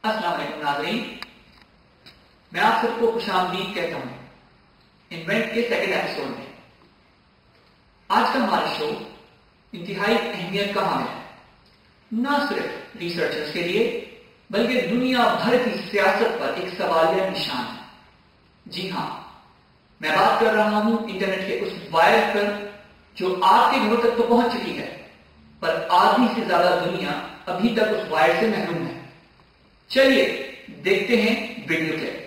السلام علیکم ناظرین، میں آپ سب کو خوش آمدید کہتا ہوں انوینٹ کے سیکنڈ ایپیسوڈ میں۔ آج کا ہمارا شو انتہائی اہمیت کا حامل ہے، نہ صرف ریسرچرز کے لیے بلکہ دنیا بھر کی سیاست پر ایک سوالیہ نشان ہے۔ جی ہاں، میں بات کر رہا ہوں انٹرنیٹ کے اس وائرس پر جو آپ کے گھروں تک تو پہنچ چکی ہے، پر آدھی سے زیادہ دنیا ابھی تک اس وائرس سے محروم ہے۔ چلیے دیکھتے ہیں ویڈیو کلپ۔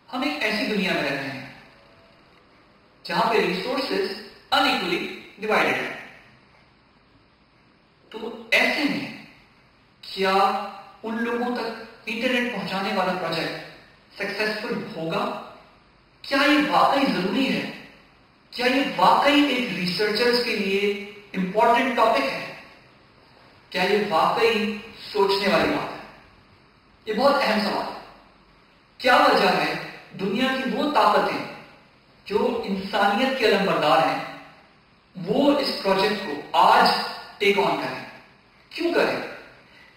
ہم ایک ایسی دنیا میں رہتے ہیں جہاں پہ ریسورسز انیکولی ڈیوائڈڈ ہیں۔ تو ایسے میں کیا ان لوگوں تک انٹرنیٹ پہنچانے والا پروجیکٹ سکسیسفل ہوگا؟ کیا یہ واقعی ضروری ہے؟ کیا یہ واقعی ایک ریسرچرز کے لیے امپورٹنٹ ٹاپک ہے؟ کیا یہ واقعی سوچنے والی بات ہے؟ یہ بہت اہم سوال ہے۔ کیا وجہ ہے دنیا کی وہ طاقتیں جو انسانیت کے علمبردار ہیں وہ اس پروجیکٹ کو آج ٹیک آن کریں؟ کیوں کریں؟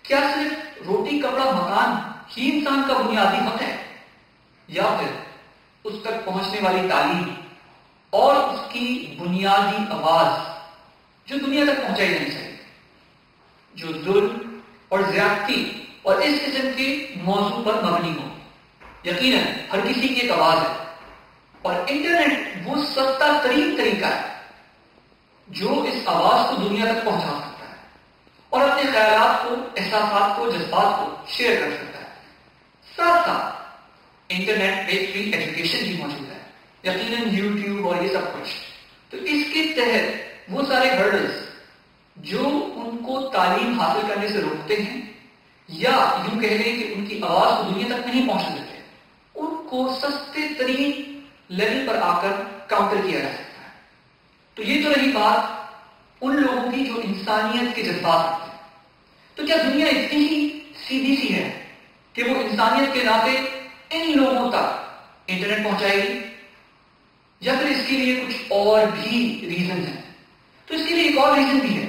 کیا صرف روٹی کپڑا مکان ہی انسان کا بنیادی حق ہے، یا پھر اس تک پہنچنے والی تعلیم اور اس کی بنیادی آواز جو دنیا تک پہنچائی جانی چاہیے، جو ظلم اور زیادتی اور اس قسم کے موضوع پر مبنی ہو؟ یقیناً ہر کسی کی ایک آواز ہے، اور انٹرنیٹ وہ سستا ترین طریقہ ہے جو اس آواز کو دنیا تک پہنچا سکتا ہے اور اپنے خیالات کو، احساسات کو، جذبات کو شیئر کر سکتا ہے۔ ساتھ ساتھ انٹرنیٹ پہ فری ایجوکیشن بھی موجود ہے، یقیناً یوٹیوب اور یہ سب کچھ۔ تو اس کے تحت وہ سارے ہرڈلز جو ان کو تعلیم حاصل کرنے سے روکتے ہیں یا یوں کہہ لیں کہ ان کی آواز کو دنیا تک نہیں پہنچنے دیتے، ان کو سستے ترین لیول پر آ کر کاؤنٹر کیا جا سکتا ہے۔ تو یہ تو رہی بات ان لوگوں کی جو انسانیت کے جذبات رکھتے ہیں۔ تو کیا دنیا اتنی ہی سیدھی سی ہے کہ وہ انسانیت کے ناطے ان لوگوں تک انٹرنیٹ پہنچائے گی، یا پھر اس کے لیے کچھ اور بھی ریزنز ہیں؟ تو اس کے لیے ایک اور ریزن بھی ہے۔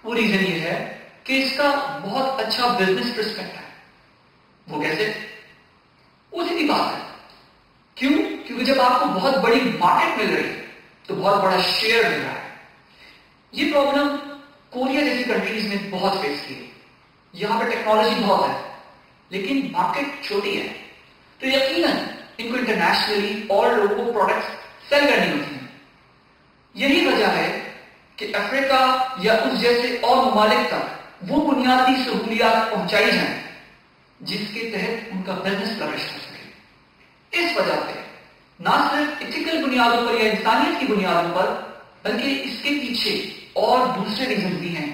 وہ ریزن یہ ہے کہ اس کا بہت اچھا بزنس پرسپیکٹ ہے۔ وہ کیسے؟ وہ سیدھی بات ہے۔ کیوں؟ کیونکہ جب آپ کو بہت بڑی مارکیٹ مل رہی ہے تو بہت بڑا شیئر مل رہا ہے۔ یہ پرابلم کوریا جیسی کنٹریز نے بہت فیس کی۔ یہاں پہ ٹیکنالوجی بہت ہے لیکن مارکیٹ چھوٹی ہے، تو یقیناً ان کو انٹرنیشنلی اور لوگوں کو پروڈکٹس سیل کرنی ہوتی ہیں۔ یہی وجہ ہے کہ افریقہ یا اس جیسے اور ممالک تک وہ بنیادی سہولیات پہنچائی جائیں جس کے تحت ان کا بزنس فلرش کر سکے۔ اس وجہ سے نہ صرف ایتھیکل بنیادوں پر یا انسانیت کی بنیادوں پر بلکہ اس کے پیچھے اور دوسرے ریزن بھی ہیں۔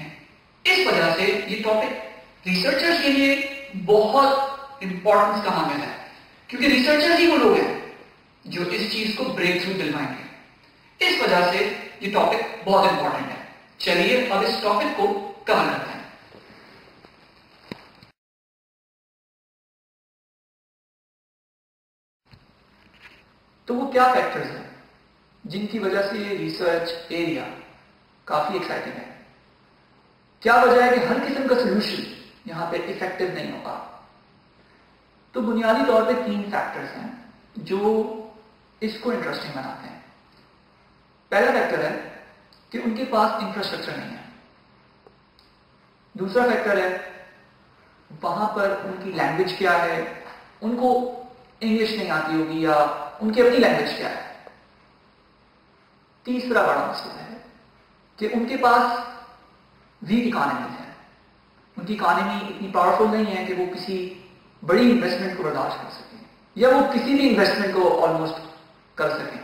اس وجہ سے یہ ٹاپک ریسرچرز کے لیے بہت امپورٹنس کا حامل ہے، کیونکہ ریسرچرز ہی وہ لوگ ہیں جو اس چیز کو بریک تھرو دلوائیں گے۔ اس وجہ سے یہ ٹاپک بہت امپورٹنٹ ہے۔ چلیے اب اس ٹاپک کو کور کرتے ہیں۔ تو وہ کیا فیکٹرز ہیں جن کی وجہ سے یہ ریسرچ ایریا کافی ایکسائٹنگ ہے؟ کیا وجہ ہے کہ ہر قسم کا سولوشن یہاں پہ افیکٹو نہیں ہوگا؟ تو بنیادی طور پہ 3 فیکٹرز ہیں جو اس کو انٹرسٹنگ بناتے ہیں۔ پہلا فیکٹر ہے کہ ان کے پاس انفراسٹرکچر نہیں ہے۔ دوسرا فیکٹر ہے وہاں پر ان کی لینگویج کیا ہے، ان کو انگلش نہیں آتی ہوگی یا ان کی اپنی لینگویج کیا ہے۔ تیسرا بڑا مسئلہ ہے کہ کہ ان کے پاس ویک اکانومیز ہیں، ان کی اکانومی اتنی پاورفل نہیں ہے کہ وہ کسی بڑی انویسٹمنٹ کو برداشت کر سکیں یا وہ کسی بھی انویسٹمنٹ کو آلموسٹ کر سکیں،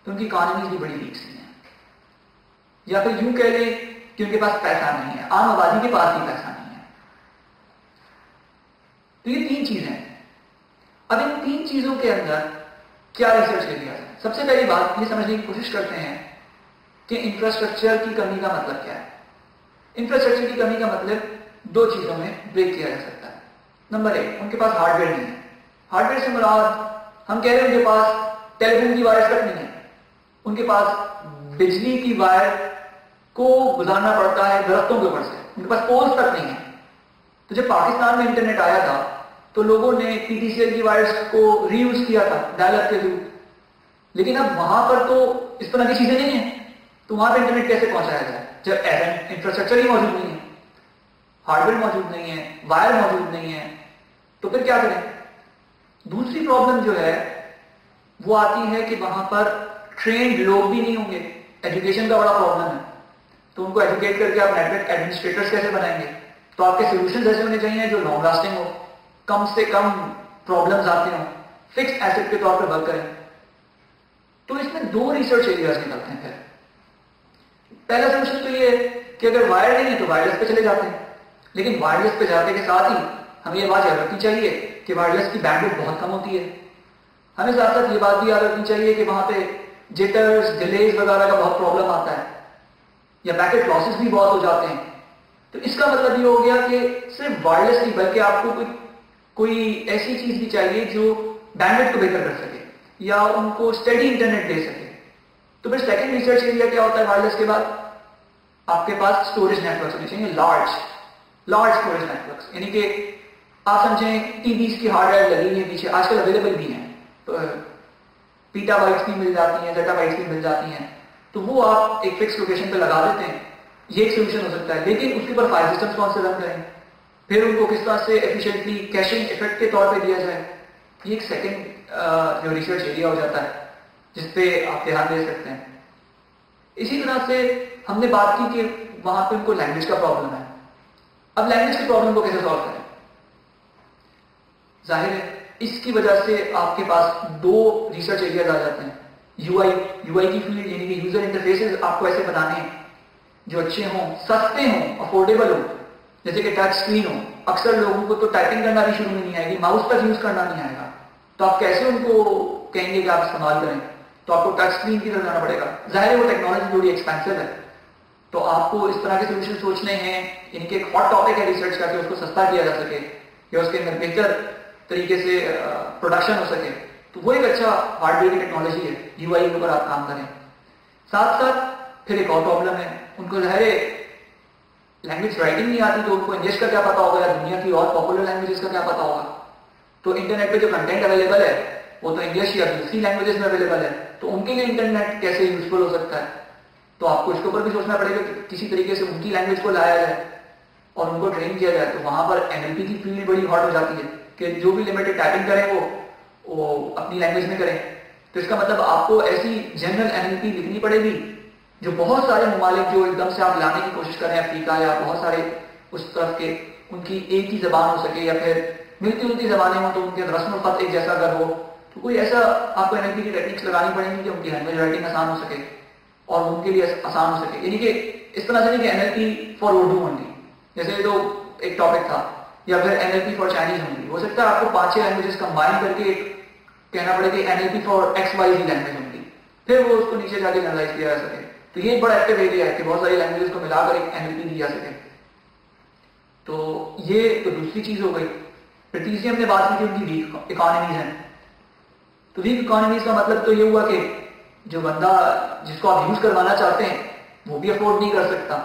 تو ان کی اکانومیز بھی بڑی ویک سی ہیں. یا پھر یوں کہہ لیں کہ ان کے پاس پیسہ نہیں ہے، عام آبادی کے پاس بھی پیسہ نہیں ہے. تو یہ 3 چیزیں ہیں. اب ان 3 چیزوں کے اندر کیا ریسرچ کر دیا جائے؟ سب سے پہلی بات یہ سمجھنے کی کوشش کرتے ہیں کہ انفراسٹرکچر کی کمی کا مطلب کیا ہے. انفراسٹرکچر کی کمی کا مطلب 2 چیزوں میں بریک کیا جا سکتا ہے. نمبر 1، ان کے پاس ہارڈ ویئر نہیں ہے. ہارڈ ویئر سے مراد ہم کہہ رہے ہیں ان کے پاس ٹیلی فون کی وائرس تک نہیں ہے، ان کے پاس بجلی کی وائر کو گزارنا پڑتا ہے درختوں کے اوپر سے، ان کے پاس پولز تک نہیں ہے. تو جب پاکستان میں انٹرنیٹ آیا تھا تو لوگوں نے پی ٹی سی ایل کی وائرس کو ری یوز کیا تھا ڈائل اپ کے تھرو، لیکن اب وہاں پر تو اس طرح کی چیزیں نہیں ہیں، تو وہاں پہ انٹرنیٹ کیسے پہنچایا جائے جب انفراسٹرکچر ہی موجود نہیں ہے، ہارڈ ویئر موجود نہیں ہے، وائر موجود نہیں ہے، تو پھر کیا کریں؟ دوسری پرابلم جو ہے وہ آتی ہے کہ وہاں پر ٹرینڈ لوگ بھی نہیں ہوں گے. ایجوکیشن کا بڑا پرابلم ہے، تو ان کو ایجوکیٹ کر کے آپ نیٹ ورک ایڈمنسٹریٹرز کیسے بنائیں گے؟ تو آپ کے سولوشنز ایسے ہونے چاہیے جو لانگ لاسٹنگ ہو، کم سے کم پرابلمز آتے ہوں، فکس ایسٹ کے طور پہ ورک کریں. تو اس میں 2 ریسرچ ایریاز نکلتے ہیں. پھر پہلا سولوشن تو یہ ہے کہ اگر وائر نہیں ہے تو وائرلیس پہ چلے جاتے ہیں، لیکن وائرلیس پہ جاتے کے ساتھ ہی ہمیں یہ بات یاد رکھنی چاہیے کہ وائرلیس کی بینڈ وڈتھ بہت کم ہوتی ہے. ہمیں ساتھ ساتھ یہ بات بھی یاد رکھنی چاہیے کہ وہاں پہ جٹرز، ڈیلیز وغیرہ کا بہت پرابلم آتا ہے، یا پیکٹ لاسز بھی بہت ہو جاتے ہیں. تو اس کا مطلب یہ ہو گیا کہ صرف وائرلیس نہیں بلکہ آپ کو کوئی ایسی چیز بھی چاہیے جو بینڈ وڈتھ کو بہتر کر سکے یا ان کو اسٹڈی انٹرنیٹ دے سکے. تو پھر سیکنڈ ریسرچ ایریا کیا ہوتا ہے وائرلیس کے بعد؟ آپ کے پاس اسٹوریج نیٹورکس ہونے چاہیے، لارج اسٹوریج نیٹورکس. یعنی کہ آپ سمجھیں ٹی ویز کی ہارڈ ڈرائیو لگی ہوئی ہے پیچھے، آج کل اویلیبل بھی ہیں، تو پیٹا بائٹس بھی مل جاتی ہیں، زیٹا بائٹس بھی مل جاتی ہیں، تو وہ آپ ایک فکس لوکیشن پہ لگا دیتے ہیں. یہ ایک سولوشن ہو سکتا ہے. لیکن اس کے اوپر فائل سسٹمز کون سے رن کریں، پھر ان کو کس طرح سے ایفیشینٹلی کیشنگ افیکٹ کے طور پہ دیا جائے، یہ ایک سیکنڈ جو ریسرچ ایریا ہو جاتا ہے جس پہ آپ دھیان دے سکتے ہیں. اسی طرح سے ہم نے بات کی کہ وہاں پہ ان کو لینگویج کا پرابلم ہے. اب لینگویج کے پرابلم کو کیسے سالو کریں؟ ظاہر ہے اس کی وجہ سے آپ کے پاس 2 ریسرچ ایریاز آ جاتے ہیں. یو آئی کی فیلڈ، یعنی کہ یوزر انٹرفیسز آپ کو ایسے بنانے ہیں جو اچھے ہوں، سستے ہوں، افورڈیبل ہوں، جیسے کہ ٹچ اسکرین ہو. اکثر لوگوں کو تو ٹائپنگ کرنا بھی شروع میں نہیں آئے گی، ماؤس تک یوز کرنا نہیں آئے گا، تو آپ کیسے ان کو کہیں گے کہ آپ استعمال کریں؟ تو آپ کو ٹچ اسکرین کی طرف جانا پڑے گا. ظاہر ہے وہ ٹیکنالوجی تھوڑی ایکسپینسو ہے، تو آپ کو اس طرح کے سولوشن سوچنے ہیں. یعنی کہ ایک ہاٹ ٹاپک ہے ریسرچ کا کہ اس کو سستا کیا جا سکے یا اس کے اندر بہتر طریقے سے پروڈکشن ہو سکے. تو وہ ایک اچھا ہارڈ ویئر کی ٹیکنالوجی ہے، یو آئی کے اوپر آپ کام کریں. ساتھ ساتھ پھر ایک اور پرابلم ہے، ان کو ظاہر ہے لینگویج رائٹنگ نہیں آتی، تو ان کو انگلش کا کیا پتا ہوگا یا دنیا کی اور پاپولر لینگویجز کا کیا پتا ہوگا. تو انٹرنیٹ پہ جو کنٹینٹ اویلیبل ہے وہ تو انگلش یا دوسری لینگویجز میں اویلیبل ہے، تو ان کے لیے انٹرنیٹ کیسے یوزفل ہو سکتا ہے؟ تو آپ کو اس کے اوپر بھی سوچنا پڑے گا کہ کسی طریقے سے ان کی لینگویج کو لایا جائے اور ان کو ٹرین کیا جائے. تو وہاں پر این ایل پی کی فیلڈ بڑی ہاٹ ہو جاتی ہے کہ جو بھی لمیٹڈ ٹائپنگ کریں وہ اپنی لینگویج میں کریں. تو اس کا مطلب آپ کو ایسی جنرل این ایل پی لکھنی پڑے گی جو بہت سارے ممالک جو ایک دم سے آپ لانے کی کوشش کریں افریقہ یا بہت سارے اس طرف کے، ان کی ایک ہی زبان ہو سکے یا پھر ملتی جلتی زبانیں ہوں تو ان کے رسم الخط ایک جیسا اگر ہو. تو کوئی ایسا آپ کو این ایل پی کی ٹیکنیکس لگانی پڑیں گی کہ ان کی لینگویج رائٹنگ آسان ہو سکے اور ان کے لیے آسان ہو سکے. یعنی کہ اس طرح سے نہیں کہ N L P for Urdu only جیسے تو ایک ٹاپک تھا، یا پھر N L P for Chinese only. ہو سکتا ہے آپ کو 5-6 لینگویجز کمبائن کر کے کہنا پڑے کہ N L P for X Y Z language only, پھر وہ اس کو نیچے جا کے جنرلائز کیا جا سکے. تو یہ ایک بڑا ایکٹیو ایریا ہے کہ بہت ساری لینگویجز کو ملا کر ایک این ایل پی دی جا سکے. تو یہ تو دوسری چیز ہو گئی. پھر تیسری ہم نے بات کی کہ ان کی ویک اکانومیز ہیں. تو ویک اکانومیز کا مطلب تو یہ ہوا کہ جو بندہ جس کو آپ یوز کروانا چاہتے ہیں وہ بھی افورڈ نہیں کر سکتا،